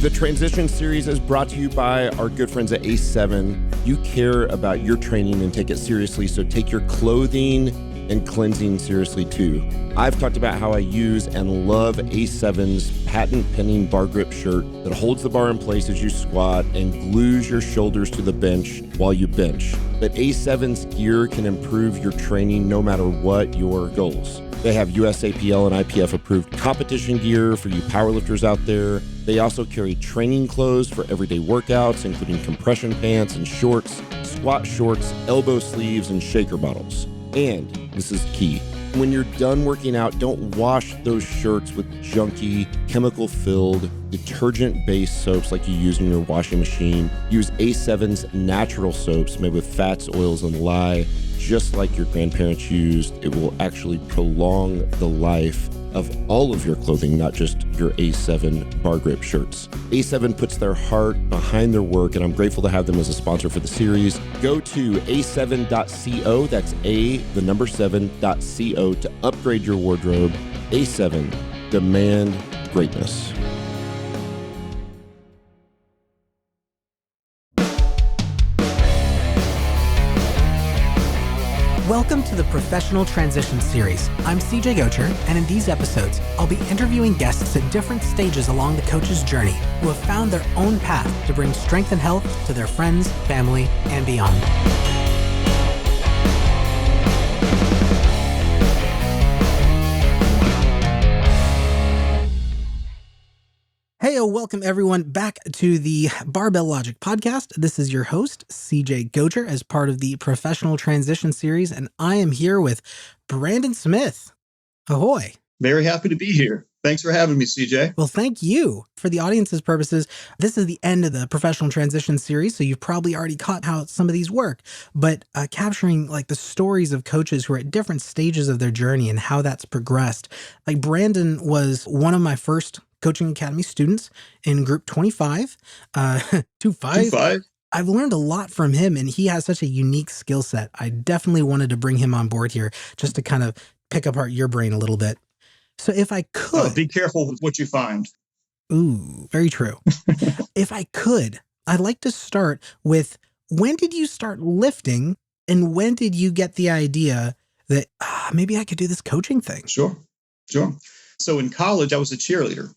The Transition Series is brought to you by our good friends at A7. You care about your training and take it seriously, so take your clothing and cleansing seriously too. I've talked about how I use and love A7's patent-pending bar grip shirt that holds the bar in place as you squat and glues your shoulders to the bench while you bench. But A7's gear can improve your training no matter what your goals. They have USAPL and IPF approved competition gear for you powerlifters out there. They also carry training clothes for everyday workouts, including compression pants and shorts, squat shorts, elbow sleeves, and shaker bottles. And this is key. When you're done working out, don't wash those shirts with junky, chemical-filled, detergent-based soaps like you use in your washing machine. Use A7's natural soaps made with fats, oils, and lye, just like your grandparents used. It will actually prolong the life of all of your clothing, not just your A7 bar grip shirts. A7 puts their heart behind their work, and I'm grateful to have them as a sponsor for the series. Go to a7.co, that's A7.co to upgrade your wardrobe. A7, demand greatness. Welcome to the Professional Transition Series. I'm CJ Gocher, and in these episodes, I'll be interviewing guests at different stages along the coach's journey who have found their own path to bring strength and health to their friends, family, and beyond. Hey, welcome everyone back to the Barbell Logic podcast. This is your host, CJ Gocher, as part of the Professional Transition Series, and I am here with Brandon Smith. Ahoy. Very happy to be here. Thanks for having me, CJ. Well, thank you. For the audience's purposes, this is the end of the Professional Transition Series, so you've probably already caught how some of these work, but capturing like the stories of coaches who are at different stages of their journey and how that's progressed. Like Brandon was one of my first Coaching Academy students in group 25, 25. I've learned a lot from him, and he has such a unique skill set. I definitely wanted to bring him on board here just to kind of pick apart your brain a little bit. So if I could... be careful with what you find. Ooh, very true. If I could, I'd like to start with, when did you start lifting, and when did you get the idea that maybe I could do this coaching thing? Sure. So in college, I was a cheerleader.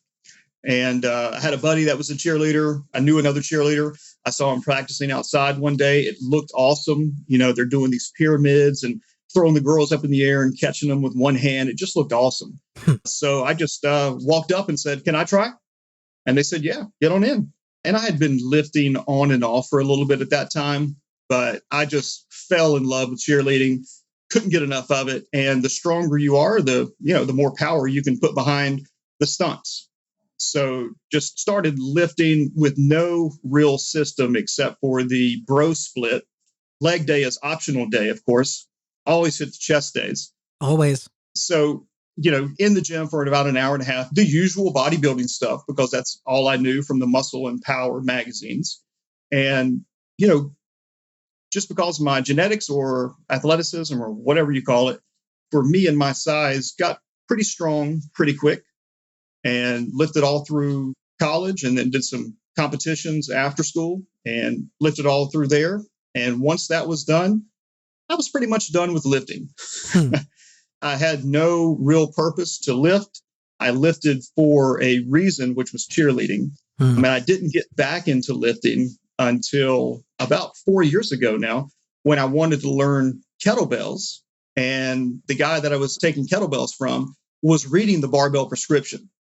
And I had a buddy that was a cheerleader. I knew another cheerleader. I saw him practicing outside one day. It looked awesome. You know, they're doing these pyramids and throwing the girls up in the air and catching them with one hand. It just looked awesome. So I just walked up and said, "Can I try?" And they said, "Yeah, get on in." And I had been lifting on and off for a little bit at that time, but I just fell in love with cheerleading. Couldn't get enough of it. And the stronger you are, the more power you can put behind the stunts. So just started lifting with no real system except for the bro split. Leg day is optional day, of course. Always hit the chest days. Always. So, in the gym for about an hour and a half, the usual bodybuilding stuff, because that's all I knew from the Muscle and Power magazines. And, just because of my genetics or athleticism or whatever you call it, for me and my size, got pretty strong pretty quick. And lifted all through college, and then did some competitions after school and lifted all through there. And once that was done, I was pretty much done with lifting. I had no real purpose to lift. I lifted for a reason, which was cheerleading. I didn't get back into lifting until about 4 years ago now, when I wanted to learn kettlebells. And the guy that I was taking kettlebells from was reading the barbell prescription.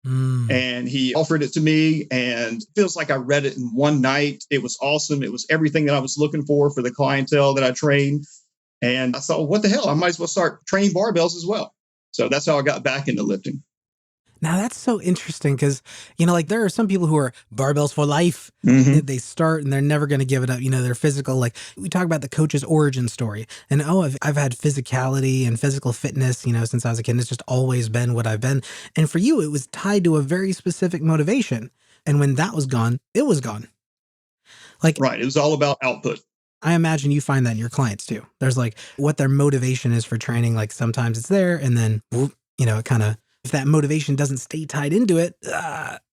And he offered it to me, and it feels like I read it in one night. It was awesome. It was everything that I was looking for the clientele that I train. And I thought, well, what the hell? I might as well start training barbells as well. So that's how I got back into lifting. Now that's so interesting because, there are some people who are barbells for life. Mm-hmm. They start and they're never going to give it up. They're physical. Like we talk about the coach's origin story, and I've had physicality and physical fitness, since I was a kid. It's just always been what I've been. And for you, it was tied to a very specific motivation. And when that was gone, it was gone. Right. It was all about output. I imagine you find that in your clients too. There's what their motivation is for training. Like sometimes it's there, and then, it kind of, if that motivation doesn't stay tied into it,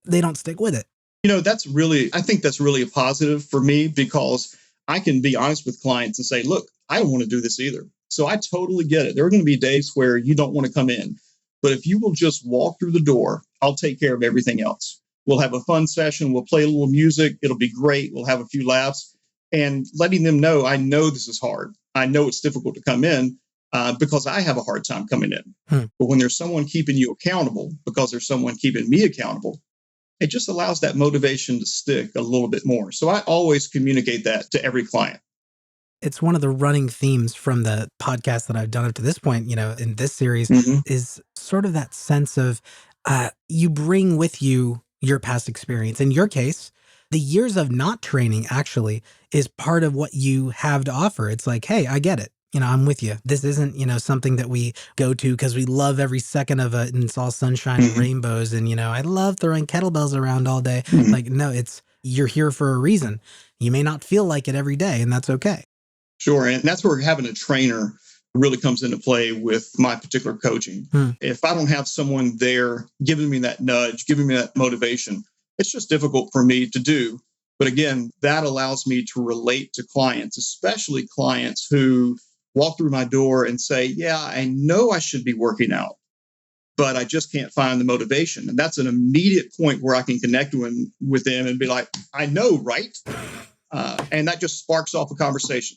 they don't stick with it. I think that's really a positive for me because I can be honest with clients and say, look, I don't want to do this either. So I totally get it. There are going to be days where you don't want to come in. But if you will just walk through the door, I'll take care of everything else. We'll have a fun session. We'll play a little music. It'll be great. We'll have a few laughs and letting them know, I know this is hard. I know it's difficult to come in because I have a hard time coming in. But when there's someone keeping you accountable, because there's someone keeping me accountable, it just allows that motivation to stick a little bit more. So I always communicate that to every client. It's one of the running themes from the podcast that I've done up to this point, in this series, is sort of that sense of you bring with you your past experience. In your case, the years of not training actually is part of what you have to offer. It's like, hey, I get it. I'm with you. This isn't, something that we go to because we love every second of it and it's all sunshine and rainbows. And, I love throwing kettlebells around all day. Like, no, you're here for a reason. You may not feel like it every day, and that's okay. Sure. And that's where having a trainer really comes into play with my particular coaching. If I don't have someone there giving me that nudge, giving me that motivation, it's just difficult for me to do. But again, that allows me to relate to clients, especially clients who walk through my door and say, yeah, I know I should be working out, but I just can't find the motivation. And that's an immediate point where I can connect with them and be like, I know, right? And that just sparks off a conversation.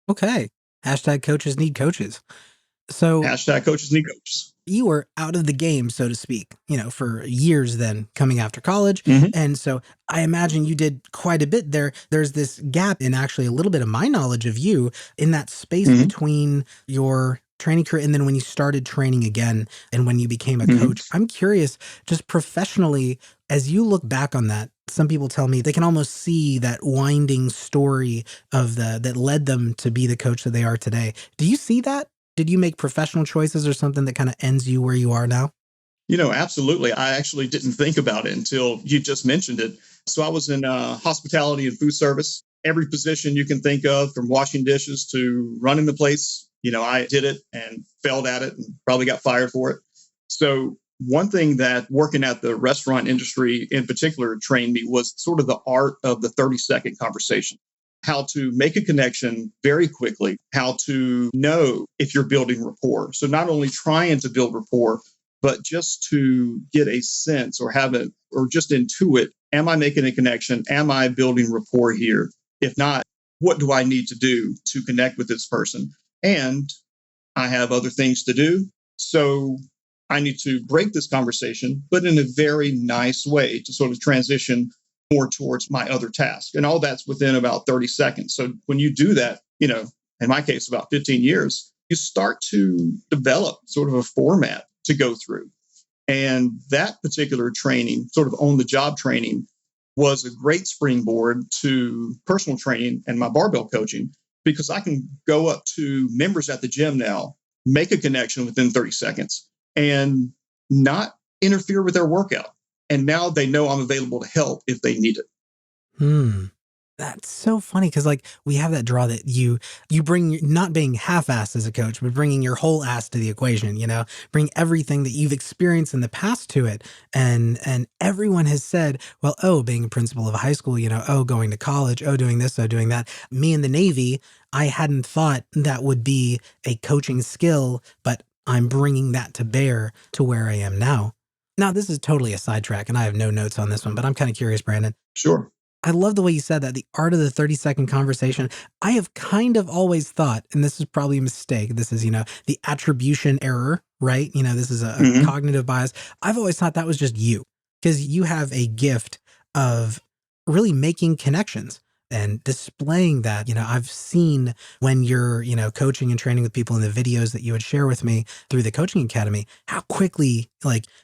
Okay. Hashtag coaches need coaches. So hashtag coaches need coaches. You were out of the game, so to speak, for years then coming after college. And so I imagine you did quite a bit there. There's this gap in actually a little bit of my knowledge of you in that space between your training career and then when you started training again and when you became a coach. I'm curious, just professionally, as you look back on that, some people tell me they can almost see that winding story of that led them to be the coach that they are today. Do you see that? Did you make professional choices or something that kind of ends you where you are now? Absolutely. I actually didn't think about it until you just mentioned it. So I was in hospitality and food service, every position you can think of, from washing dishes to running the place. I did it and failed at it and probably got fired for it. So one thing that working at the restaurant industry in particular trained me was sort of the art of the 30-second conversation. How to make a connection very quickly, how to know if you're building rapport. So not only trying to build rapport, but just to get a sense or just intuit, am I making a connection? Am I building rapport here? If not, what do I need to do to connect with this person? And I have other things to do. So I need to break this conversation, but in a very nice way to sort of transition more towards my other task. And all that's within about 30 seconds. So when you do that, in my case, about 15 years, you start to develop sort of a format to go through. And that particular training, sort of on the job training, was a great springboard to personal training and my barbell coaching, because I can go up to members at the gym now, make a connection within 30 seconds and not interfere with their workout. And now they know I'm available to help if they need it. That's so funny because we have that draw that you bring, not being half-assed as a coach, but bringing your whole ass to the equation, bring everything that you've experienced in the past to it. And everyone has said, well, being a principal of a high school, going to college, doing this, doing that. Me in the Navy, I hadn't thought that would be a coaching skill, but I'm bringing that to bear to where I am now. Now, this is totally a sidetrack, and I have no notes on this one, but I'm kind of curious, Brandon. Sure. I love the way you said that, the art of the 30-second conversation. I have kind of always thought, and this is probably a mistake, this is, the attribution error, right? This is a cognitive bias. I've always thought that was just you, because you have a gift of really making connections and displaying that. I've seen when you're, coaching and training with people in the videos that you would share with me through the coaching academy, how quickly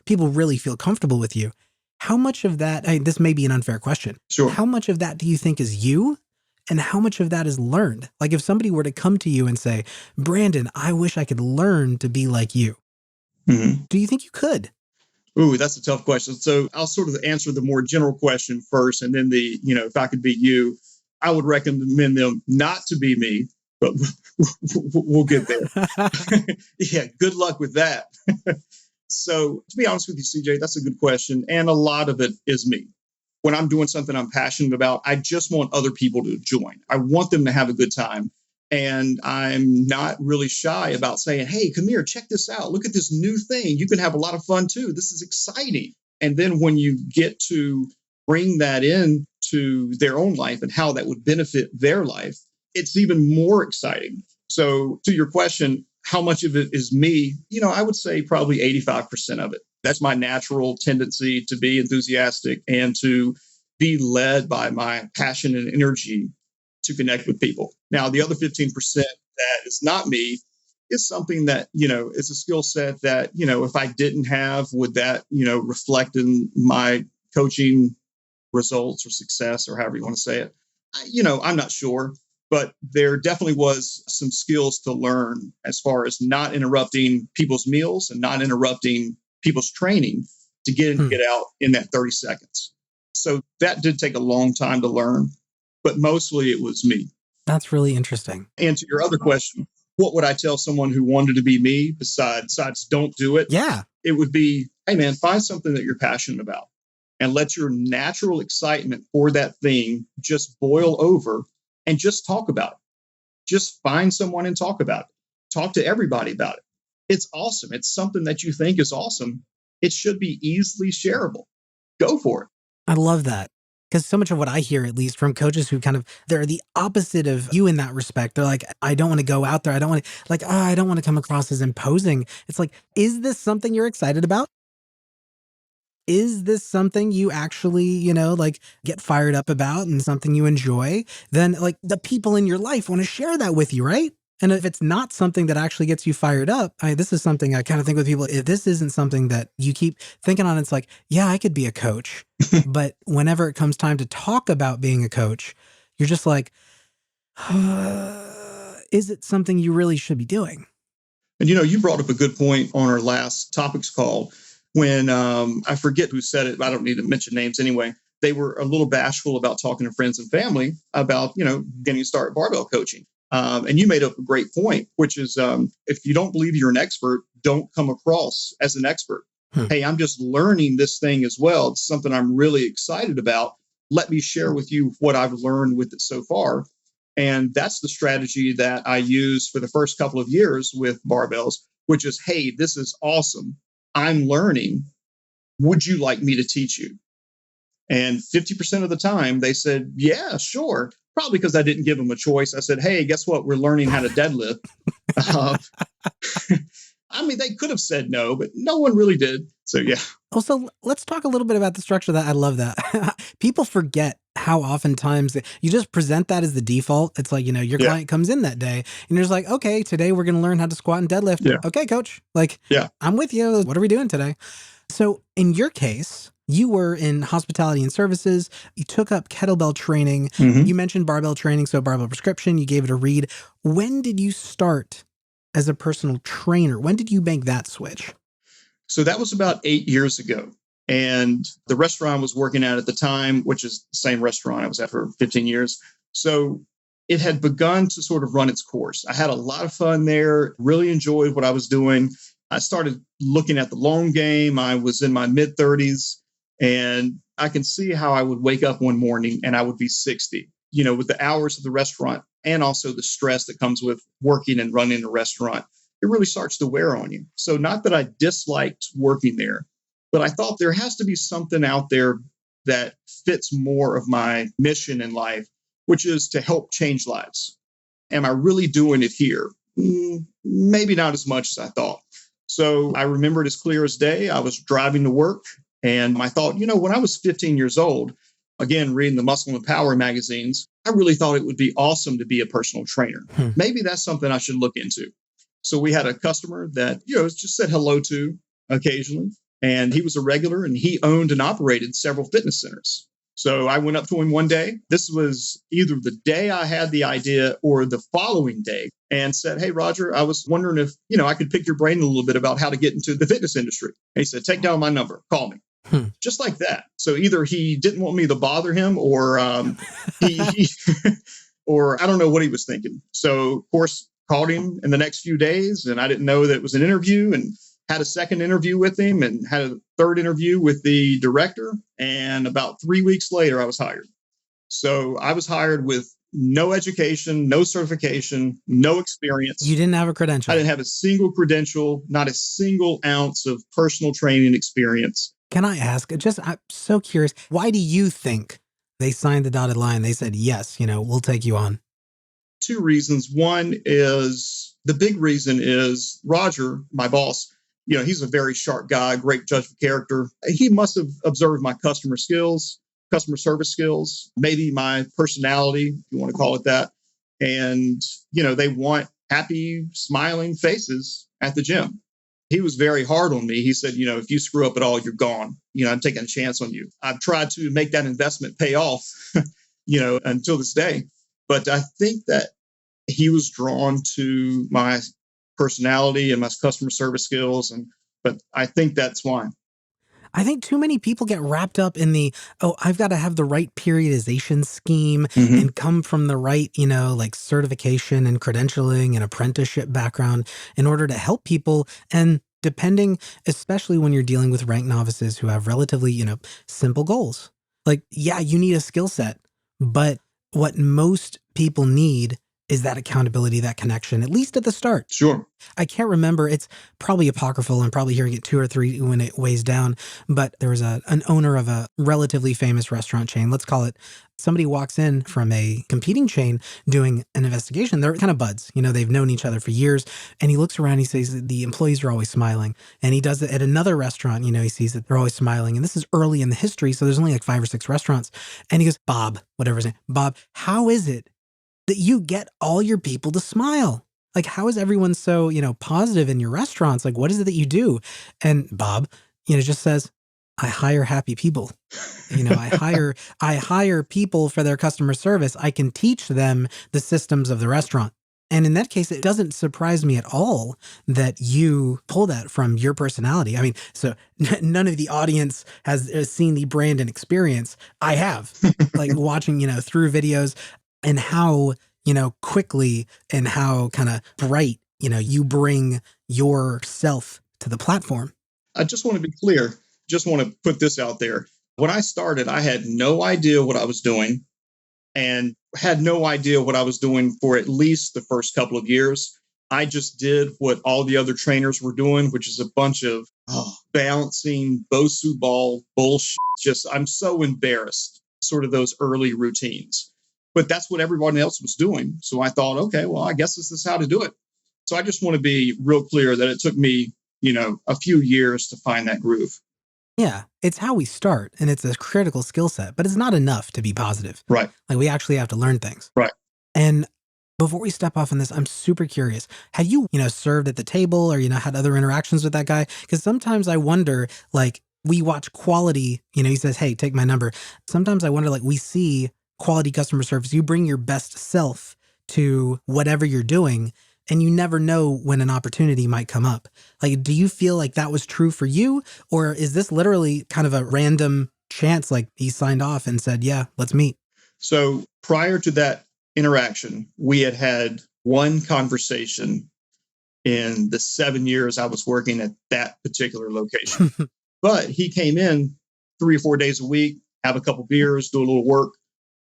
people really feel comfortable with you. How much of that, this may be an unfair question. Sure. How much of that do you think is you and how much of that is learned? If somebody were to come to you and say, Brandon, I wish I could learn to be like you. Do you think you could? Ooh, that's a tough question. So I'll sort of answer the more general question first. And then if I could be you, I would recommend them not to be me, but we'll get there. Yeah, good luck with that. So to be honest with you, CJ, that's a good question. And a lot of it is me. when I'm doing something I'm passionate about, I just want other people to join. I want them to have a good time. And I'm not really shy about saying, hey, come here, check this out. Look at this new thing. You can have a lot of fun too. This is exciting. And then when you get to bring that in to their own life and how that would benefit their life, it's even more exciting. So to your question, how much of it is me? I would say probably 85% of it. That's my natural tendency to be enthusiastic and to be led by my passion and energy to connect with people. Now, the other 15% that is not me is something that, is a skill set that, if I didn't have, would that, reflect in my coaching results or success or however you want to say it? I'm not sure, but there definitely was some skills to learn as far as not interrupting people's meals and not interrupting people's training to get in and get out in that 30 seconds. So that did take a long time to learn, but mostly it was me. That's really interesting. And to your other question, what would I tell someone who wanted to be me besides don't do it? Yeah. It would be, hey man, find something that you're passionate about and let your natural excitement for that thing just boil over and just talk about it. Just find someone and talk about it. Talk to everybody about it. It's awesome. It's something that you think is awesome. It should be easily shareable. Go for it. I love that. Because so much of what I hear, at least from coaches who they're the opposite of you in that respect. They're like, I don't want to go out there. I don't want to I don't want to come across as imposing. It's like, is this something you're excited about? Is this something you actually, get fired up about and something you enjoy? Then the people in your life want to share that with you, right? And if it's not something that actually gets you fired up, this is something I kind of think with people, if this isn't something that you keep thinking on, it's like, yeah, I could be a coach. But whenever it comes time to talk about being a coach, you're just like, is it something you really should be doing? And, you brought up a good point on our last topics call when I forget who said it, but I don't need to mention names anyway. They were a little bashful about talking to friends and family about, getting to start barbell coaching. And you made up a great point, which is if you don't believe you're an expert, don't come across as an expert. Hey, I'm just learning this thing as well. It's something I'm really excited about. Let me share with you what I've learned with it so far. And that's the strategy that I use for the first couple of years with Barbells, which is, hey, this is awesome. I'm learning. Would you like me to teach you? And 50% of the time they said, yeah, sure. Probably because I didn't give them a choice. I said, hey, guess what? We're learning how to deadlift. They could have said no, but no one really did. So, yeah. Also, let's talk a little bit about the structure. That I love that. People forget how oftentimes you just present that as the default. It's like, your client comes in that day and you're just like, okay, today we're going to learn how to squat and deadlift. Yeah. Okay, coach. I'm with you. What are we doing today? So in your case, you were in hospitality and services. You took up kettlebell training. Mm-hmm. You mentioned barbell training. So barbell prescription, you gave it a read. When did you start as a personal trainer? When did you make that switch? So that was about 8 years ago. And the restaurant I was working at the time, which is the same restaurant I was at for 15 years. So it had begun to sort of run its course. I had a lot of fun there, really enjoyed what I was doing. I started looking at the long game. I was in my mid 30s and I can see how I would wake up one morning and I would be 60, with the hours of the restaurant and also the stress that comes with working and running a restaurant. It really starts to wear on you. So not that I disliked working there, but I thought there has to be something out there that fits more of my mission in life, which is to help change lives. Am I really doing it here? Maybe not as much as I thought. So I remember it as clear as day. I was driving to work and I thought, when I was 15 years old, again, reading the Muscle and Power magazines, I really thought it would be awesome to be a personal trainer. Maybe that's something I should look into. So we had a customer that, just said hello to occasionally. And he was a regular and he owned and operated several fitness centers. So I went up to him one day. This was either the day I had the idea or the following day and said, hey, Roger, I was wondering if, I could pick your brain a little bit about how to get into the fitness industry. And he said, take down my number, call me. Just like that. So either he didn't want me to bother him or or I don't know what he was thinking. So of course, called him in the next few days and I didn't know that it was an interview and had a second interview with him and had a third interview with the director. And about 3 weeks later, I was hired. So I was hired with no education, no certification, no experience. You didn't have a credential. I didn't have a single credential, not a single ounce of personal training experience. Can I ask, I'm so curious, why do you think they signed the dotted line? They said, yes, we'll take you on. 2 reasons. One is, the big reason is Roger, my boss, he's a very sharp guy, great judge of character. He must have observed my customer service skills, maybe my personality, if you want to call it that. And, they want happy, smiling faces at the gym. He was very hard on me. He said, if you screw up at all, you're gone. I'm taking a chance on you. I've tried to make that investment pay off, until this day. But I think that he was drawn to my personality and my customer service skills. But I think that's why. I think too many people get wrapped up in I've got to have the right periodization scheme and come from the right, certification and credentialing and apprenticeship background in order to help people. And depending, especially when you're dealing with ranked novices who have relatively, simple goals. Like, yeah, you need a skill set, but what most people need is that accountability, that connection, at least at the start. Sure. I can't remember. It's probably apocryphal. I'm probably hearing it 2 or 3 when it weighs down. But there was an owner of a relatively famous restaurant chain. Let's call it. Somebody walks in from a competing chain doing an investigation. They're kind of buds. They've known each other for years. And he looks around. He says the employees are always smiling. And he does it at another restaurant. He sees that they're always smiling. And this is early in the history. So there's only like 5 or 6 restaurants. And he goes, Bob, whatever his name, Bob, how is it that you get all your people to smile? Like, how is everyone so, positive in your restaurants? Like, what is it that you do? And Bob, just says, I hire happy people. I hire people for their customer service. I can teach them the systems of the restaurant. And in that case, it doesn't surprise me at all that you pull that from your personality. I mean, so none of the audience has seen the brand and experience. I have, like watching, through videos. And how, quickly and how kind of bright, you bring yourself to the platform. I just want to be clear. Just want to put this out there. When I started, I had no idea what I was doing and had no idea what I was doing for at least the first couple of years. I just did what all the other trainers were doing, which is a bunch of bouncing Bosu ball bullshit. I'm so embarrassed, sort of those early routines. But that's what everyone else was doing. So I thought, okay, well, I guess this is how to do it. So I just want to be real clear that it took me, a few years to find that groove. Yeah, it's how we start, and it's a critical skill set, but it's not enough to be positive. Right. Like, we actually have to learn things. Right. And before we step off on this, I'm super curious. Had you, served at the table or, had other interactions with that guy? Because sometimes I wonder, like, we watch quality, he says, hey, take my number. Sometimes I wonder, like, we see quality customer service. You bring your best self to whatever you're doing, and you never know when an opportunity might come up. Like, do you feel like that was true for you? Or is this literally kind of a random chance? Like, he signed off and said, yeah, let's meet. So prior to that interaction, we had one conversation in the 7 years I was working at that particular location. But he came in 3 or 4 days a week, have a couple beers, do a little work.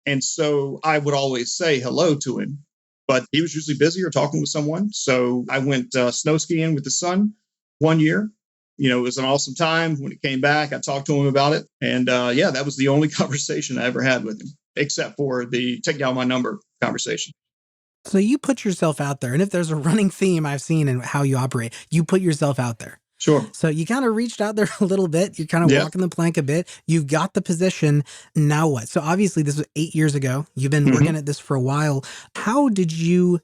And so I would always say hello to him, but he was usually busy or talking with someone. So I went snow skiing with the son 1 year. It was an awesome time. When he came back, I talked to him about it. And that was the only conversation I ever had with him, except for the take down my number conversation. So you put yourself out there. And if there's a running theme I've seen in how you operate, you put yourself out there. Sure. So you kind of reached out there a little bit. You're kind of walking the plank a bit. You've got the position. Now what? So obviously this was 8 years ago. You've been working at this for a while. How did you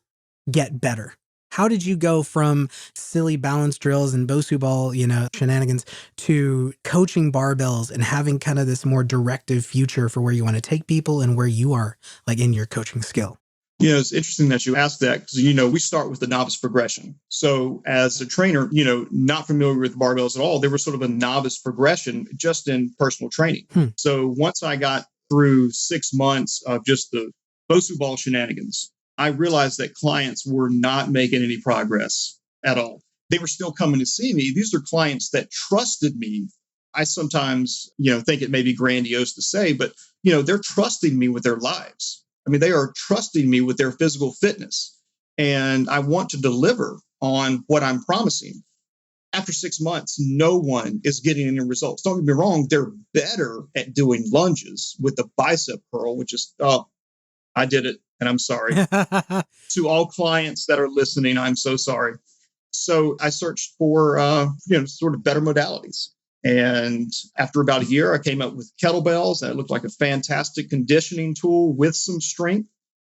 get better? How did you go from silly balance drills and Bosu ball, shenanigans to coaching barbells and having kind of this more directive future for where you want to take people and where you are, like, in your coaching skill? It's interesting that you asked that because, we start with the novice progression. So as a trainer, not familiar with barbells at all, there was sort of a novice progression just in personal training. So once I got through 6 months of just the Bosu ball shenanigans, I realized that clients were not making any progress at all. they were still coming to see me. These are clients that trusted me. I sometimes, think it may be grandiose to say, but, they're trusting me with their lives. I mean, they are trusting me with their physical fitness. And I want to deliver on what I'm promising. After 6 months, no one is getting any results. Don't get me wrong, they're better at doing lunges with the bicep curl, which is, I did it and I'm sorry. To all clients that are listening, I'm so sorry. So I searched for, sort of better modalities. And after about a year, I came up with kettlebells, and it looked like a fantastic conditioning tool with some strength.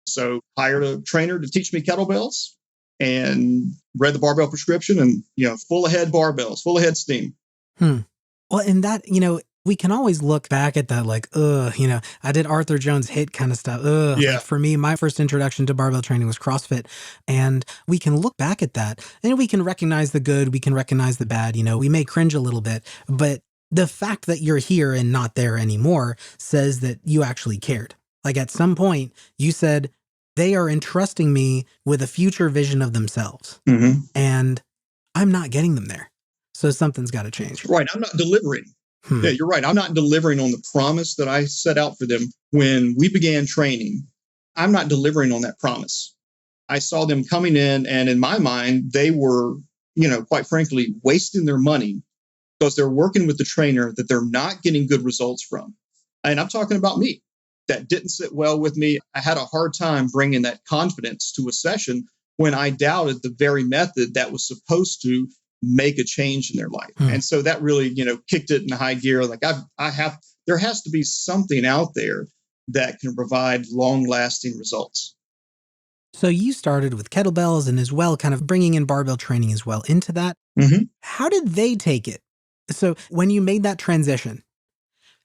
So hired a trainer to teach me kettlebells and read the barbell prescription, and, full ahead barbells, full ahead steam. Well, and that, we can always look back at that like, I did Arthur Jones HIIT kind of stuff. Yeah. Like for me, my first introduction to barbell training was CrossFit. And we can look back at that and we can recognize the good, we can recognize the bad, we may cringe a little bit, but the fact that you're here and not there anymore says that you actually cared. Like at some point you said, they are entrusting me with a future vision of themselves. Mm-hmm. And I'm not getting them there. So something's got to change. Right. I'm not delivering. Yeah, you're right. I'm not delivering on the promise that I set out for them when we began training. I'm not delivering on that promise. I saw them coming in, and in my mind, they were, quite frankly, wasting their money because they're working with the trainer that they're not getting good results from. And I'm talking about me. That didn't sit well with me. I had a hard time bringing that confidence to a session when I doubted the very method that was supposed to make a change in their life. And so that really, kicked it in high gear. Like there has to be something out there that can provide long lasting results. So you started with kettlebells and as well, kind of bringing in barbell training as well into that. Mm-hmm. How did they take it? So when you made that transition,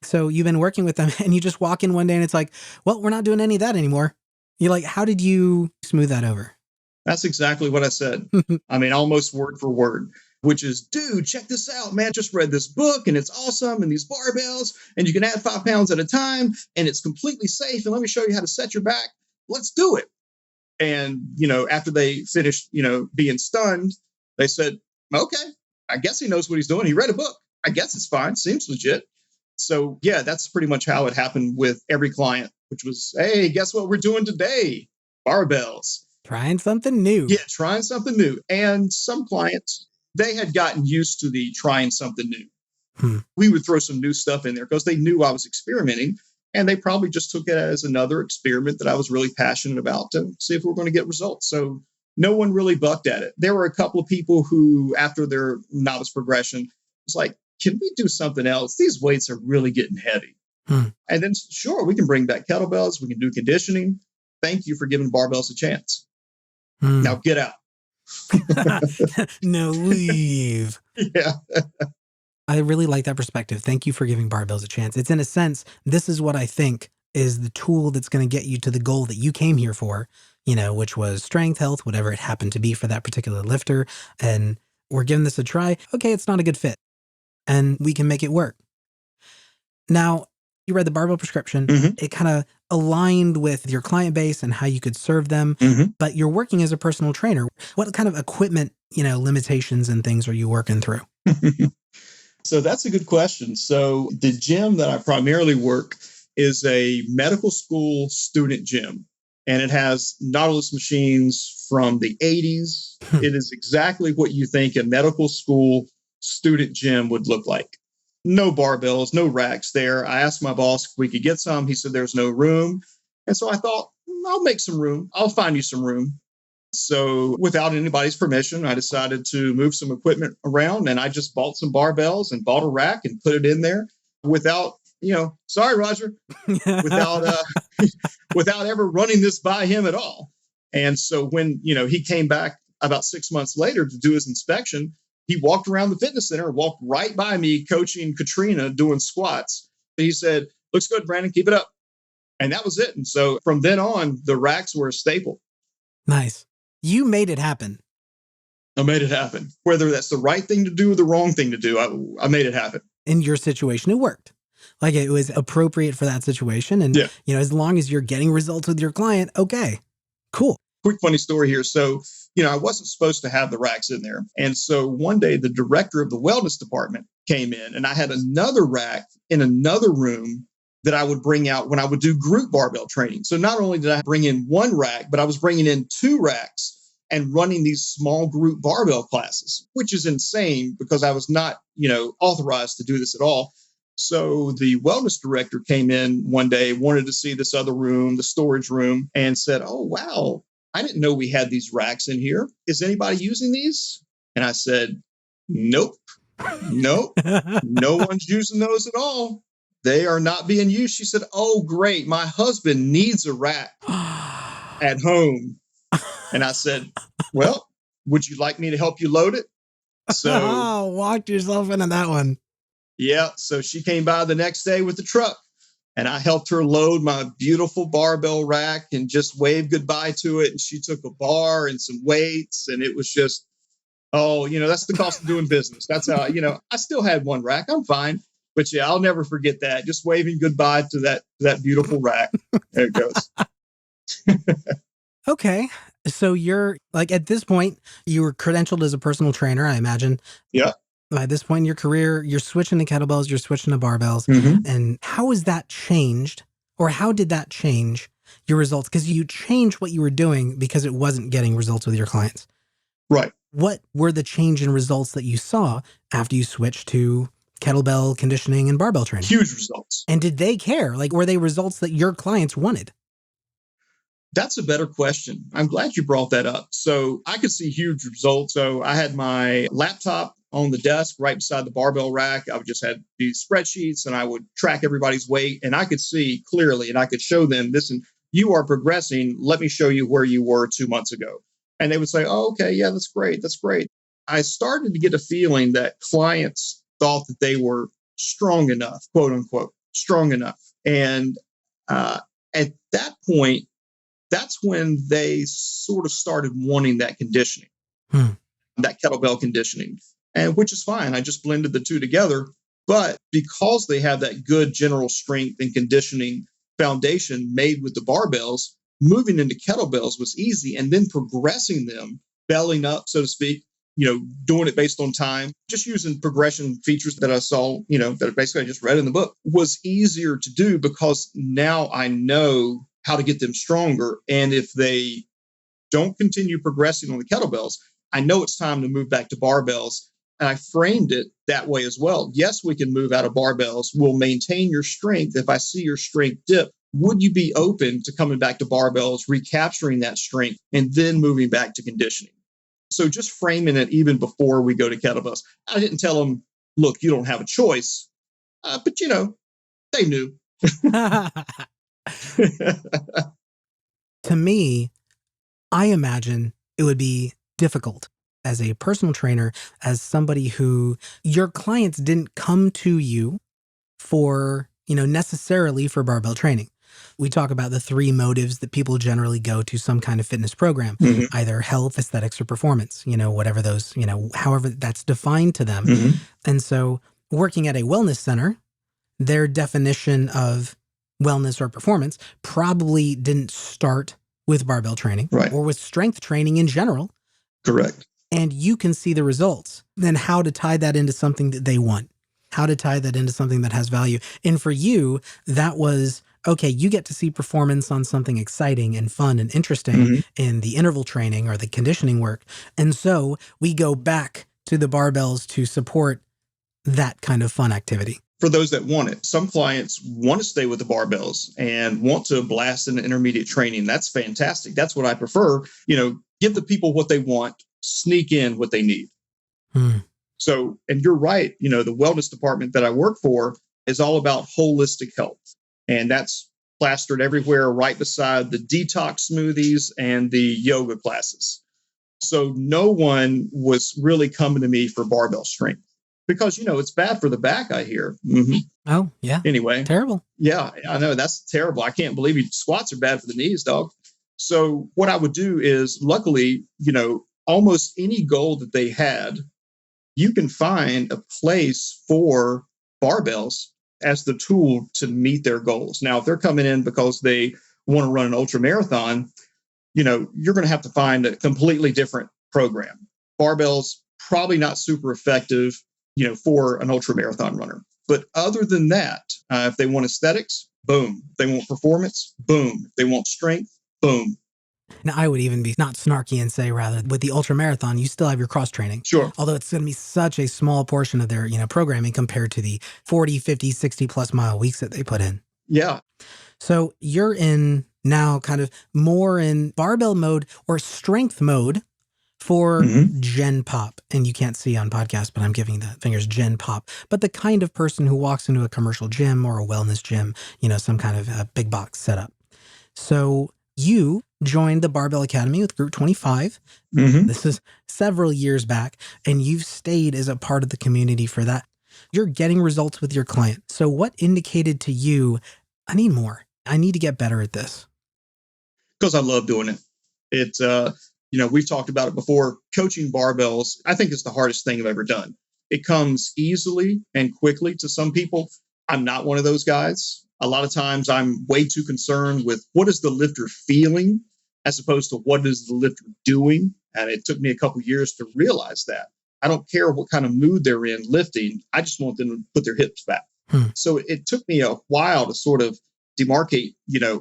so you've been working with them and you just walk in one day and it's like, well, we're not doing any of that anymore. You're like, how did you smooth that over? That's exactly what I said. I mean, almost word for word, which is, dude, check this out, man. Just read this book and it's awesome. And these barbells, and you can add 5 pounds at a time and it's completely safe. And let me show you how to set your back. Let's do it. And, after they finished, being stunned, they said, okay, I guess he knows what he's doing. He read a book. I guess it's fine. Seems legit. So, yeah, that's pretty much how it happened with every client, which was, hey, guess what we're doing today? Barbells. Trying something new. Yeah, trying something new. And some clients, they had gotten used to the trying something new. We would throw some new stuff in there because they knew I was experimenting, and they probably just took it as another experiment that I was really passionate about to see if we were going to get results. So no one really bucked at it. There were a couple of people who, after their novice progression, was like, can we do something else? These weights are really getting heavy. And then, sure, we can bring back kettlebells. We can do conditioning. Thank you for giving barbells a chance. Now get out. No, leave. Yeah. I really like that perspective. Thank you for giving barbells a chance. It's in a sense, this is what I think is the tool that's going to get you to the goal that you came here for, which was strength, health, whatever it happened to be for that particular lifter. And we're giving this a try. Okay, it's not a good fit. And we can make it work. Now, you read the barbell prescription. It kind of aligned with your client base and how you could serve them, but you're working as a personal trainer. What kind of equipment, limitations and things are you working through? So that's a good question. So the gym that I primarily work is a medical school student gym, and it has Nautilus machines from the 80s. It is exactly what you think a medical school student gym would look like. No barbells, no racks there. I asked my boss if we could get some. He said there's no room. And so I thought, I'll make some room. I'll find you some room. So without anybody's permission, I decided to move some equipment around, and I just bought some barbells and bought a rack and put it in there without, sorry, Roger, without ever running this by him at all. And so when, he came back about 6 months later to do his inspection, he walked around the fitness center, walked right by me coaching Katrina doing squats. He said, looks good, Brandon, keep it up. And that was it. And so from then on, the racks were a staple. Nice. You made it happen. I made it happen. Whether that's the right thing to do or the wrong thing to do, I made it happen. In your situation, it worked. Like it was appropriate for that situation. And, as long as you're getting results with your client, okay, cool. Quick funny story here. So I wasn't supposed to have the racks in there. And so one day the director of the wellness department came in, and I had another rack in another room that I would bring out when I would do group barbell training. So not only did I bring in one rack, but I was bringing in two racks and running these small group barbell classes, which is insane because I was not, authorized to do this at all. So the wellness director came in one day, wanted to see this other room, the storage room, and said, "Oh, wow, I didn't know we had these racks in here. Is anybody using these?" And I said, "Nope, nope, no one's using those at all. They are not being used." She said, "Oh, great. My husband needs a rack at home." And I said, "Well, would you like me to help you load it?" So walked yourself into that one. Yeah. So she came by the next day with the truck, and I helped her load my beautiful barbell rack and just waved goodbye to it. And she took a bar and some weights, and it was just, that's the cost of doing business. That's how, I still had one rack. I'm fine. But yeah, I'll never forget that. Just waving goodbye to that beautiful rack. There it goes. Okay. So you're like, at this point, you were credentialed as a personal trainer, I imagine. Yeah. By this point in your career, you're switching to kettlebells, you're switching to barbells. Mm-hmm. And how has that changed, or how did that change your results? Because you changed what you were doing because it wasn't getting results with your clients. Right. What were the change in results that you saw after you switched to kettlebell conditioning and barbell training? Huge results. And did they care? Like, were they results that your clients wanted? That's a better question. I'm glad you brought that up. So I could see huge results. So I had my laptop on the desk right beside the barbell rack. I would just had these spreadsheets, and I would track everybody's weight, and I could see clearly, and I could show them, "Listen, you are progressing. Let me show you where you were 2 months ago." And they would say, "Oh, okay, yeah, that's great. That's great." I started to get a feeling that clients thought that they were strong enough, quote unquote, strong enough. And at that point, that's when they sort of started wanting that conditioning, that kettlebell conditioning, and which is fine. I just blended the two together. But because they have that good general strength and conditioning foundation made with the barbells, moving into kettlebells was easy. And then progressing them, belling up, so to speak, doing it based on time, just using progression features that I saw, that basically I just read in the book, was easier to do because now I know how to get them stronger. And if they don't continue progressing on the kettlebells, I know it's time to move back to barbells. And I framed it that way as well. Yes, we can move out of barbells. We'll maintain your strength. If I see your strength dip, would you be open to coming back to barbells, recapturing that strength, and then moving back to conditioning? So just framing it even before we go to kettlebells. I didn't tell them, "Look, you don't have a choice." But, they knew. To me, I imagine it would be difficult as a personal trainer, as somebody who your clients didn't come to you for, necessarily for barbell training. We talk about the three motives that people generally go to some kind of fitness program, either health, aesthetics, or performance, whatever those, however that's defined to them. And so working at a wellness center, their definition of wellness or performance probably didn't start with barbell training, right, or with strength training in general. Correct. And you can see the results. Then how to tie that into something that they want, how to tie that into something that has value. And for you, that was, okay, you get to see performance on something exciting and fun and interesting in the interval training or the conditioning work. And so we go back to the barbells to support that kind of fun activity. For those that want it, some clients want to stay with the barbells and want to blast in intermediate training. That's fantastic. That's what I prefer. Give the people what they want, sneak in what they need. So, and you're right, the wellness department that I work for is all about holistic health. And that's plastered everywhere right beside the detox smoothies and the yoga classes. So no one was really coming to me for barbell strength because, it's bad for the back, I hear. Oh, yeah. Anyway. Terrible. Yeah, I know. That's terrible. I can't believe you. Squats are bad for the knees, dog. So what I would do is, luckily, almost any goal that they had, you can find a place for barbells as the tool to meet their goals. Now, if they're coming in because they want to run an ultra marathon, you're going to have to find a completely different program. Barbells, probably not super effective, for an ultra marathon runner. But other than that, if they want aesthetics, boom. If they want performance, boom. If they want strength, boom. Now, I would even be not snarky and say, rather, with the ultra marathon, you still have your cross training. Sure. Although it's going to be such a small portion of their, programming compared to the 40, 50, 60 plus mile weeks that they put in. Yeah. So you're in now kind of more in barbell mode or strength mode for Gen Pop. And you can't see on podcast, but I'm giving the fingers Gen Pop. But the kind of person who walks into a commercial gym or a wellness gym, some kind of a big box setup. So you joined the Barbell Academy with Group 25. This is several years back, and you've stayed as a part of the community for that. You're getting results with your client. So what indicated to you, I need more. I need to get better at this? Because I love doing it. It's, we've talked about it before. Coaching barbells, I think, is the hardest thing I've ever done. It comes easily and quickly to some people. I'm not one of those guys. A lot of times I'm way too concerned with what is the lifter feeling as opposed to what is the lifter doing. And it took me a couple of years to realize that. I don't care what kind of mood they're in lifting. I just want them to put their hips back. So it took me a while to sort of demarcate,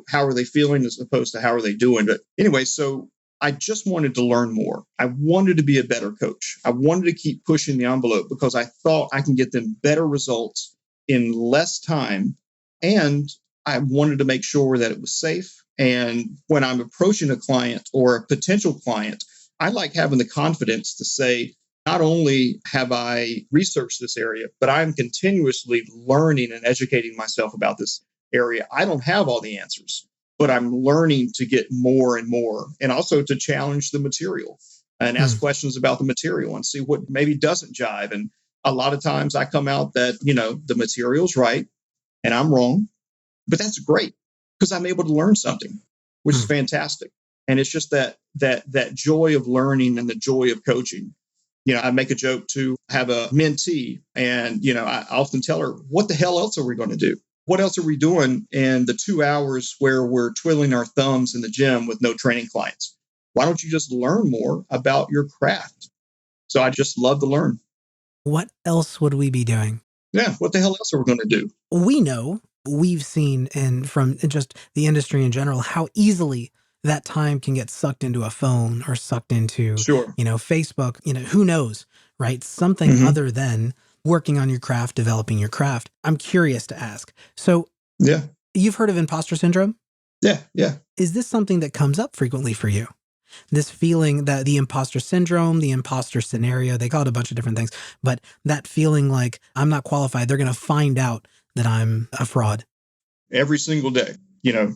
how are they feeling as opposed to how are they doing. But anyway, so I just wanted to learn more. I wanted to be a better coach. I wanted to keep pushing the envelope because I thought I can get them better results in less time. And I wanted to make sure that it was safe. And when I'm approaching a client or a potential client, I like having the confidence to say, not only have I researched this area, but I'm continuously learning and educating myself about this area. I don't have all the answers, but I'm learning to get more and more, and also to challenge the material and ask questions about the material and see what maybe doesn't jive. And a lot of times I come out that, the material's right and I'm wrong, but that's great because I'm able to learn something, which is fantastic. And it's just that joy of learning and the joy of coaching. I make a joke to have a mentee and, I often tell her, what the hell else are we going to do? What else are we doing in the 2 hours where we're twiddling our thumbs in the gym with no training clients? Why don't you just learn more about your craft? So I just love to learn. What else would we be doing? Yeah. What the hell else are we going to do? We know, we've seen, and from just the industry in general, how easily that time can get sucked into a phone or sucked into, Facebook, who knows, right? Something other than working on your craft, developing your craft. I'm curious to ask. So you've heard of imposter syndrome? Yeah. Is this something that comes up frequently for you? This feeling that the imposter syndrome, the imposter scenario, they call it a bunch of different things, but that feeling like I'm not qualified, they're going to find out that I'm a fraud. Every single day,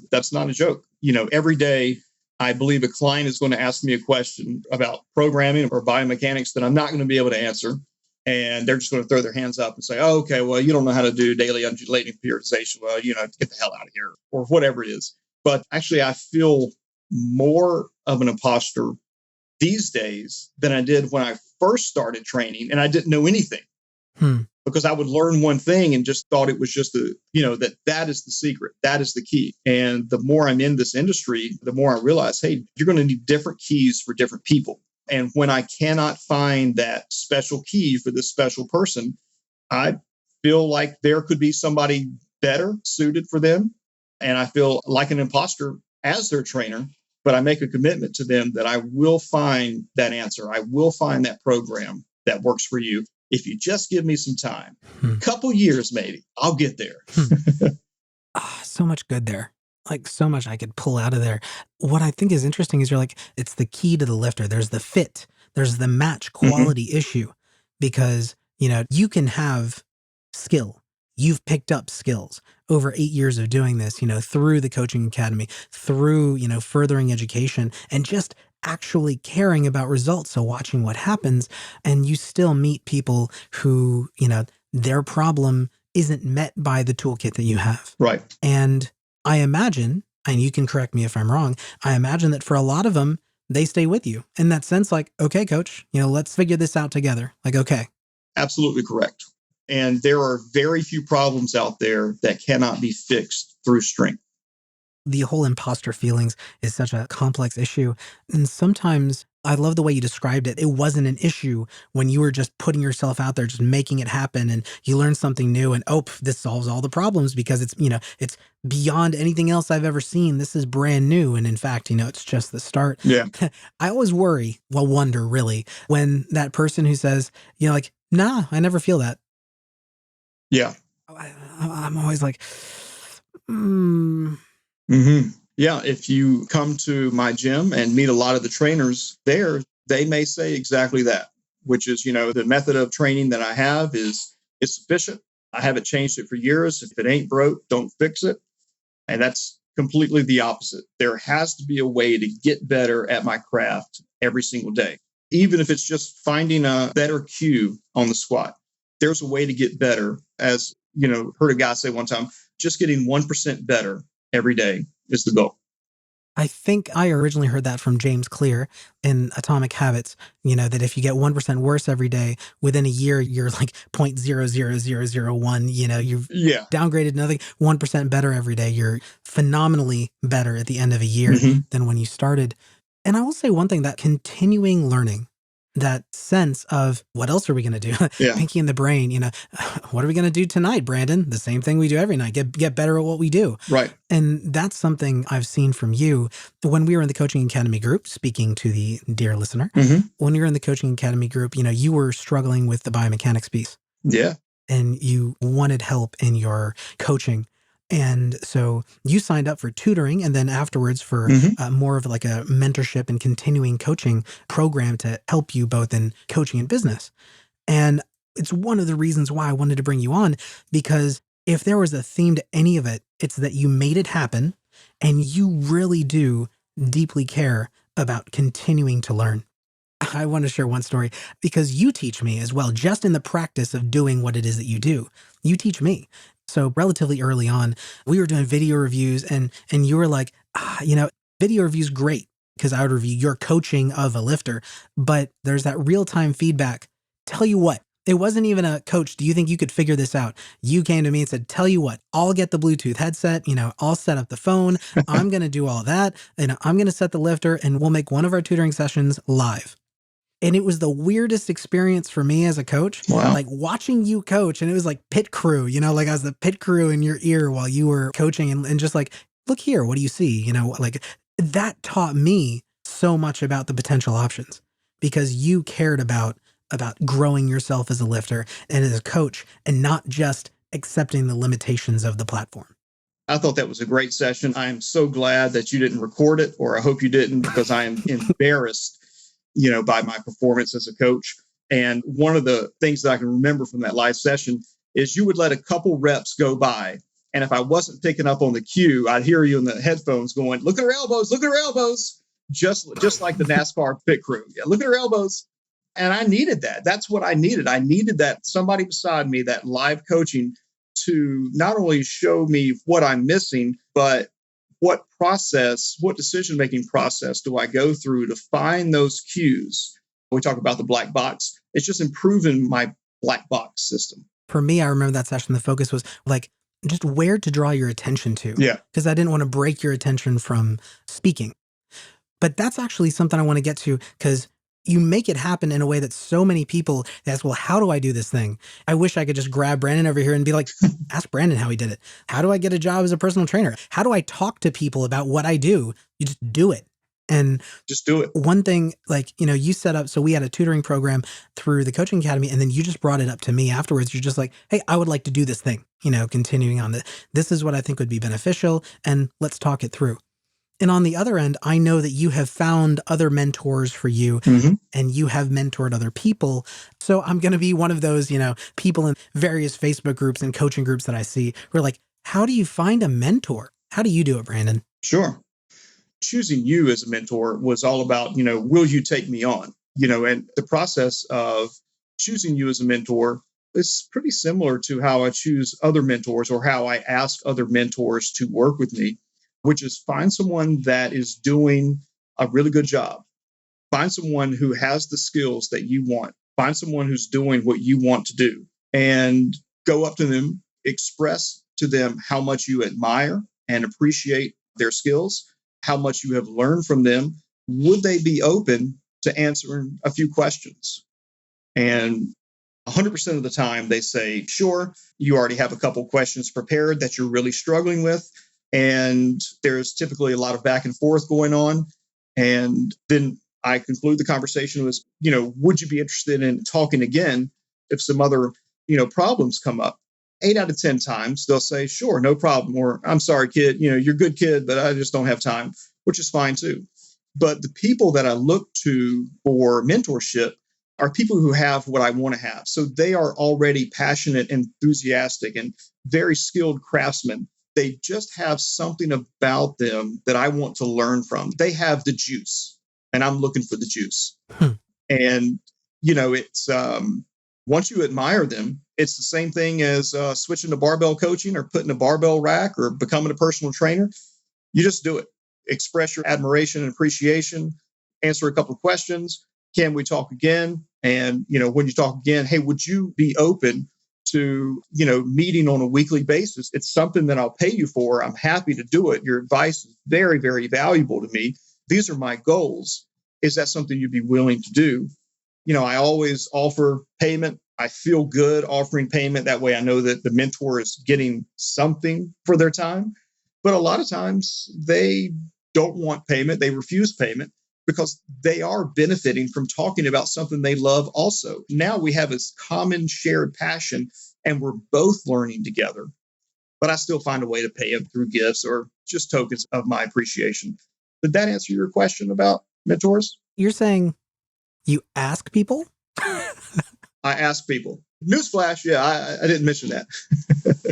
that's not a joke. Every day I believe a client is going to ask me a question about programming or biomechanics that I'm not going to be able to answer. And they're just going to throw their hands up and say, oh, okay, well, you don't know how to do daily undulating periodization. Well, get the hell out of here, or whatever it is. But actually, I feel more of an imposter these days than I did when I first started training and I didn't know anything. Because I would learn one thing and just thought it was just that is the secret. That is the key. And the more I'm in this industry, the more I realize, hey, you're going to need different keys for different people. And when I cannot find that special key for this special person, I feel like there could be somebody better suited for them. And I feel like an imposter as their trainer, but I make a commitment to them that I will find that answer. I will find that program that works for you. If you just give me some time, couple years, maybe I'll get there. So much good there. Like so much I could pull out of there. What I think is interesting is you're like, it's the key to the lifter. There's the fit. There's the match quality issue because, you can have skill. You've picked up skills over 8 years of doing this, through the coaching academy, through, furthering education and just actually caring about results. So watching what happens, and you still meet people who, their problem isn't met by the toolkit that you have. Right. And I imagine, and you can correct me if I'm wrong, I imagine that for a lot of them, they stay with you in that sense, like, okay, coach, let's figure this out together. Like, okay. Absolutely correct. And there are very few problems out there that cannot be fixed through strength. The whole imposter feelings is such a complex issue. And sometimes I love the way you described it. It wasn't an issue when you were just putting yourself out there, just making it happen, and you learn something new and, oh, this solves all the problems because it's beyond anything else I've ever seen. This is brand new. And in fact, it's just the start. Yeah. I always wonder really, when that person who says, like, nah, I never feel that. Yeah. I'm always like, Yeah, if you come to my gym and meet a lot of the trainers there, they may say exactly that, which is, the method of training that I have is sufficient. I haven't changed it for years. If it ain't broke, don't fix it. And that's completely the opposite. There has to be a way to get better at my craft every single day. Even if it's just finding a better cue on the squat, there's a way to get better. As, heard a guy say one time, just getting 1% better every day is the goal. I think I originally heard that from James Clear in Atomic Habits, that if you get 1% worse every day, within a year, you're like 0.00001, you've downgraded another 1% better every day. You're phenomenally better at the end of a year than when you started. And I will say one thing, that continuing learning, that sense of what else are we going to do? Pinky in the brain, what are we going to do tonight, Brandon? The same thing we do every night, get better at what we do. Right. And that's something I've seen from you when we were in the Coaching Academy group, speaking to the dear listener, when you were in the Coaching Academy group, you were struggling with the biomechanics piece. Yeah. And you wanted help in your coaching. And so you signed up for tutoring, and then afterwards for more of like a mentorship and continuing coaching program to help you both in coaching and business. And it's one of the reasons why I wanted to bring you on, because if there was a theme to any of it, it's that you made it happen and you really do deeply care about continuing to learn. I want to share one story because you teach me as well, just in the practice of doing what it is that you do. You teach me. So relatively early on, we were doing video reviews and you were like, video reviews great because I would review your coaching of a lifter, but there's that real-time feedback. Tell you what, it wasn't even a coach, do you think you could figure this out? You came to me and said, tell you what, I'll get the Bluetooth headset, I'll set up the phone. I'm going to do all that. And I'm going to set the lifter and we'll make one of our tutoring sessions live. And it was the weirdest experience for me as a coach, like watching you coach. And it was like pit crew, like I was the pit crew in your ear while you were coaching and just like, look here, what do you see? Like that taught me so much about the potential options because you cared about growing yourself as a lifter and as a coach and not just accepting the limitations of the platform. I thought that was a great session. I am so glad that you didn't record it, or I hope you didn't, because I am embarrassed by my performance as a coach. And one of the things that I can remember from that live session is you would let a couple reps go by. And if I wasn't picking up on the cue, I'd hear you in the headphones going, look at her elbows, look at her elbows. Just like the NASCAR pit crew. Yeah, look at her elbows. And I needed that. That's what I needed. I needed that somebody beside me, that live coaching, to not only show me what I'm missing, but what decision-making process do I go through to find those cues? We talk about the black box. It's just improving my black box system. For me, I remember that session, the focus was like just where to draw your attention to. Yeah. Because I didn't want to break your attention from speaking. But that's actually something I want to get to, because you make it happen in a way that so many people ask, well, how do I do this thing? I wish I could just grab Brandon over here and be like, ask Brandon how he did it. How do I get a job as a personal trainer? How do I talk to people about what I do? You just do it. And just do it. One thing, like, you set up, so we had a tutoring program through the Coaching Academy, and then you just brought it up to me afterwards. You're just like, hey, I would like to do this thing, continuing on this is what I think would be beneficial, and let's talk it through. And on the other end, I know that you have found other mentors for you and you have mentored other people. So I'm going to be one of those, people in various Facebook groups and coaching groups that I see who are like, how do you find a mentor? How do you do it, Brandon? Sure. Choosing you as a mentor was all about, will you take me on? And the process of choosing you as a mentor is pretty similar to how I choose other mentors or how I ask other mentors to work with me, which is find someone that is doing a really good job. Find someone who has the skills that you want. Find someone who's doing what you want to do, and go up to them, express to them how much you admire and appreciate their skills, how much you have learned from them. Would they be open to answering a few questions? And 100% of the time they say, sure, you already have a couple questions prepared that you're really struggling with. And there's typically a lot of back and forth going on. And then I conclude the conversation with, would you be interested in talking again if some other, problems come up? 8 out of 10 times they'll say, sure, no problem. Or I'm sorry, kid, you're a good kid, but I just don't have time, which is fine too. But the people that I look to for mentorship are people who have what I want to have. So they are already passionate, enthusiastic, and very skilled craftsmen. They just have something about them that I want to learn from. They have the juice, and I'm looking for the juice. And, it's once you admire them, it's the same thing as switching to barbell coaching or putting a barbell rack or becoming a personal trainer. You just do it. Express your admiration and appreciation, answer a couple of questions. Can we talk again? And, when you talk again, hey, would you be open to, meeting on a weekly basis? It's something that I'll pay you for. I'm happy to do it. Your advice is very, very valuable to me. These are my goals. Is that something you'd be willing to do? I always offer payment. I feel good offering payment. That way I know that the mentor is getting something for their time. But a lot of times they don't want payment. They refuse payment because they are benefiting from talking about something they love also. Now we have this common shared passion and we're both learning together. But I still find a way to pay them through gifts or just tokens of my appreciation. Did that answer your question about mentors? You're saying you ask people? I ask people. Newsflash, yeah, I didn't mention that.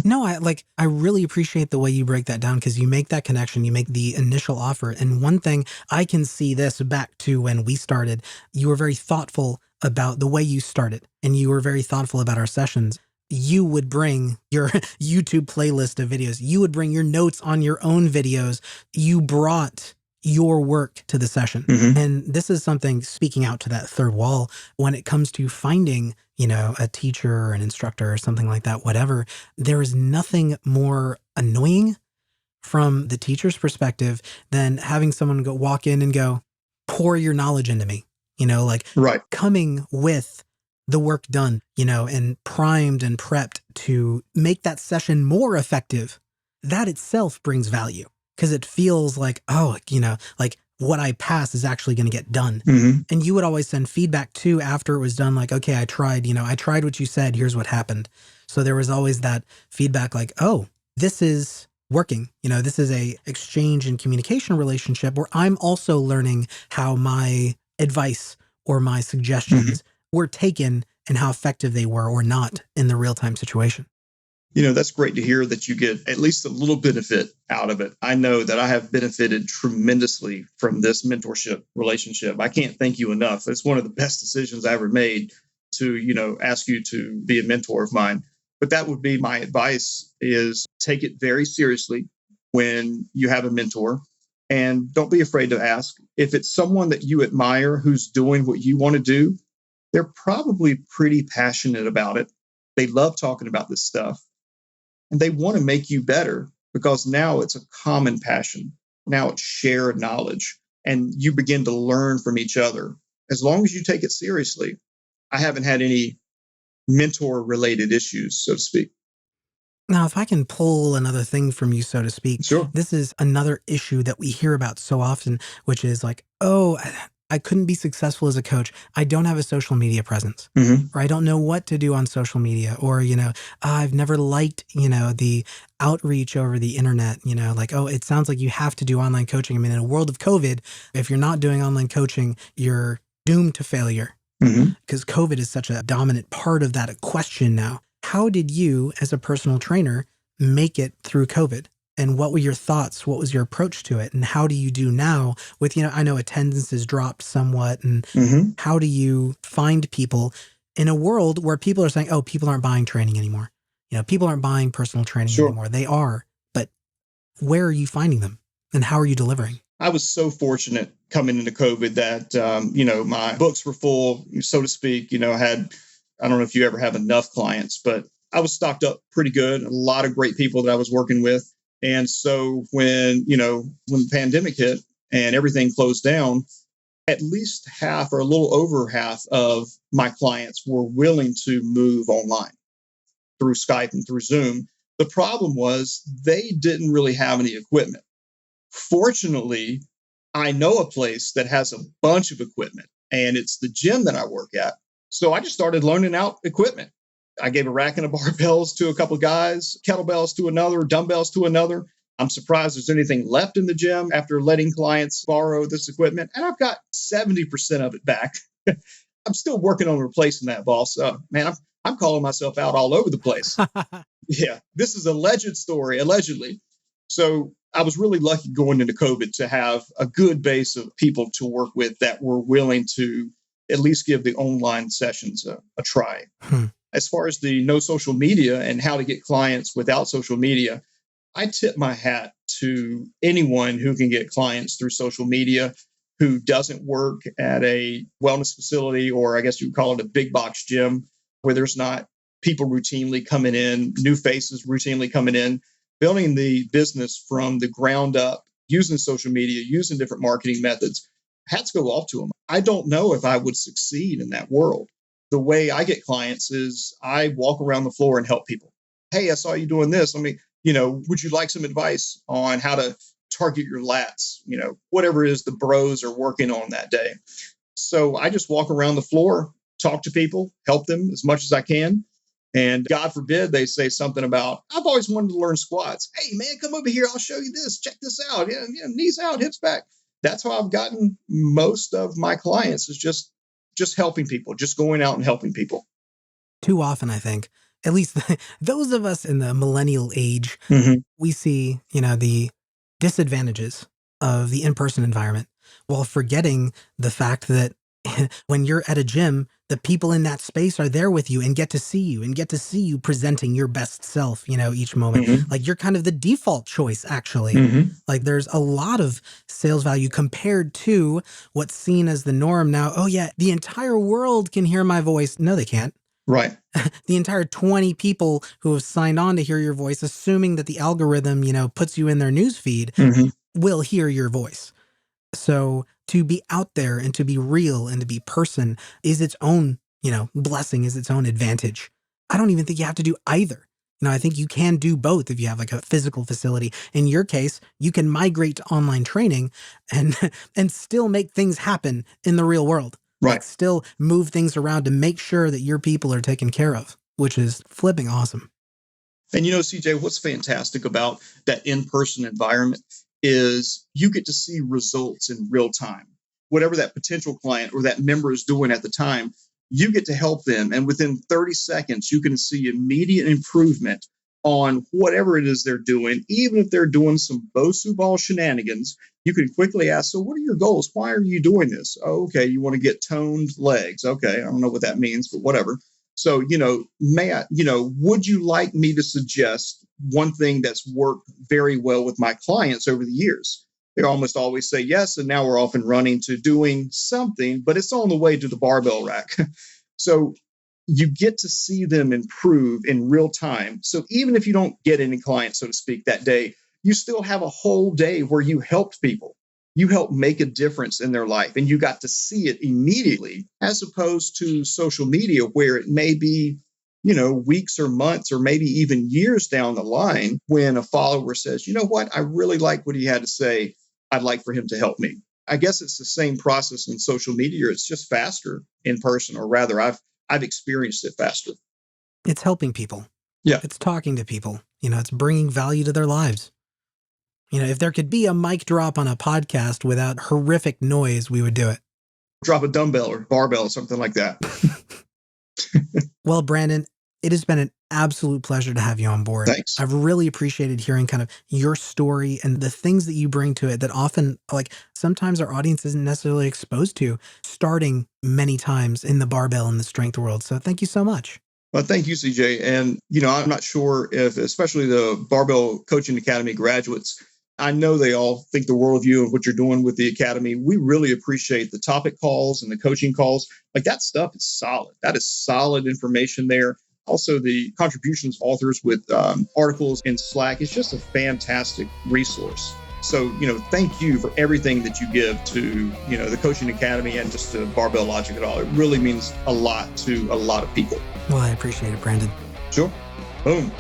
No, I really appreciate the way you break that down because you make that connection, you make the initial offer. And one thing I can see this back to when we started, you were very thoughtful about the way you started and you were very thoughtful about our sessions. You would bring your YouTube playlist of videos. You would bring your notes on your own videos. You brought your work to the session. Mm-hmm. And this is something, speaking out to that third wall, when it comes to finding, a teacher or an instructor or something like that, whatever, there is nothing more annoying from the teacher's perspective than having someone walk in and go, pour your knowledge into me, Right. Coming with the work done, and primed and prepped to make that session more effective. That itself brings value. Because it feels like, what I pass is actually going to get done. Mm-hmm. And you would always send feedback too after it was done, like, okay, I tried what you said. Here's what happened. So there was always that feedback like, oh, this is working. This is a exchange and communication relationship where I'm also learning how my advice or my suggestions were taken and how effective they were or not in the real-time situation. That's great to hear that you get at least a little benefit out of it. I know that I have benefited tremendously from this mentorship relationship. I can't thank you enough. It's one of the best decisions I ever made to, ask you to be a mentor of mine. But that would be my advice is take it very seriously when you have a mentor and don't be afraid to ask. If it's someone that you admire who's doing what you want to do, they're probably pretty passionate about it. They love talking about this stuff. And they want to make you better because now it's a common passion. Now it's shared knowledge and you begin to learn from each other. As long as you take it seriously, I haven't had any mentor related issues, so to speak. Now, if I can pull another thing from you, so to speak, Sure. this is another issue that we hear about so often, which is like, oh, I couldn't be successful as a coach. I don't have a social media presence, or I don't know what to do on social media, or, I've never liked, the outreach over the internet, oh, it sounds like you have to do online coaching. I mean, in a world of COVID, if you're not doing online coaching, you're doomed to failure because COVID is such a dominant part of that question now. How did you, as a personal trainer, make it through COVID? And what were your thoughts? What was your approach to it? And how do you do now with, I know attendance has dropped somewhat. And how do you find people in a world where people are saying, oh, people aren't buying training anymore. People aren't buying personal training anymore. They are. But where are you finding them? And how are you delivering? I was so fortunate coming into COVID that, my books were full, so to speak. I don't know if you ever have enough clients, but I was stocked up pretty good. A lot of great people that I was working with. And so when the pandemic hit and everything closed down, at least half or a little over half of my clients were willing to move online through Skype and through Zoom. The problem was they didn't really have any equipment. Fortunately, I know a place that has a bunch of equipment, and it's the gym that I work at. So I just started loaning out equipment. I gave a rack and a barbells to a couple of guys, kettlebells to another, dumbbells to another. I'm surprised there's anything left in the gym after letting clients borrow this equipment. And I've got 70% of it back. I'm still working on replacing that, boss. Man, I'm calling myself out all over the place. Yeah, this is a alleged story, allegedly. So I was really lucky going into COVID to have a good base of people to work with that were willing to at least give the online sessions a try. As far as the no social media and how to get clients without social media, I tip my hat to anyone who can get clients through social media who doesn't work at a wellness facility, or I guess you would call it a big box gym, where there's not people routinely coming in, new faces routinely coming in. Building the business from the ground up, using social media, using different marketing methods, hats go off to them. I don't know if I would succeed in that world. The way I get clients is I walk around the floor and help people. Hey, I saw you doing this. Would you like some advice on how to target your lats? Whatever it is the bros are working on that day. So I just walk around the floor, talk to people, help them as much as I can. And God forbid they say something about, I've always wanted to learn squats. Hey, man, come over here. I'll show you this. Check this out. Yeah, knees out, hips back. That's how I've gotten most of my clients, is just helping people, just going out and helping people. Too often, I think, at least those of us in the millennial age, we see, the disadvantages of the in-person environment while forgetting the fact that when you're at a gym, the people in that space are there with you and get to see you presenting your best self, each moment. Like you're kind of the default choice, actually. Like there's a lot of sales value compared to what's seen as the norm now. Oh yeah, the entire world can hear my voice. No, they can't. Right. The entire 20 people who have signed on to hear your voice, assuming that the algorithm, puts you in their news feed, will hear your voice. So to be out there and to be real and to be person is its own, blessing, is its own advantage. I don't even think you have to do either. I think you can do both if you have like a physical facility. In your case, you can migrate to online training and still make things happen in the real world. Right. Like still move things around to make sure that your people are taken care of, which is flipping awesome. And CJ, what's fantastic about that in-person environment is you get to see results in real time. Whatever that potential client or that member is doing at the time, you get to help them. And within 30 seconds, you can see immediate improvement on whatever it is they're doing. Even if they're doing some Bosu ball shenanigans, you can quickly ask, so what are your goals? Why are you doing this? Oh, okay, you want to get toned legs. Okay, I don't know what that means, but whatever. So, would you like me to suggest one thing that's worked very well with my clients over the years? They almost always say yes, and now we're off and running to doing something, but it's on the way to the barbell rack. So you get to see them improve in real time. So even if you don't get any clients, so to speak, that day, you still have a whole day where you helped people. You helped make a difference in their life, and you got to see it immediately, as opposed to social media, where it may be, weeks or months or maybe even years down the line when a follower says, you know what, I really like what he had to say. I'd like for him to help me. I guess it's the same process in social media. It's just faster in person, or rather, I've experienced it faster. It's helping people. Yeah. It's talking to people. It's bringing value to their lives. If there could be a mic drop on a podcast without horrific noise, we would do it. Drop a dumbbell or barbell or something like that. Well, Brandon, it has been an absolute pleasure to have you on board. Thanks. I've really appreciated hearing kind of your story and the things that you bring to it that often, like sometimes our audience isn't necessarily exposed to, starting many times in the barbell and the strength world. So thank you so much. Well, thank you, CJ. And, I'm not sure if, especially the Barbell Coaching Academy graduates, I know they all think the world of you and what you're doing with the Academy. We really appreciate the topic calls and the coaching calls. Like that stuff is solid. That is solid information there. Also, the contributions of authors with articles in Slack is just a fantastic resource. So, thank you for everything that you give to, the Coaching Academy and just to Barbell Logic at all. It really means a lot to a lot of people. Well, I appreciate it, Brandon. Sure. Boom.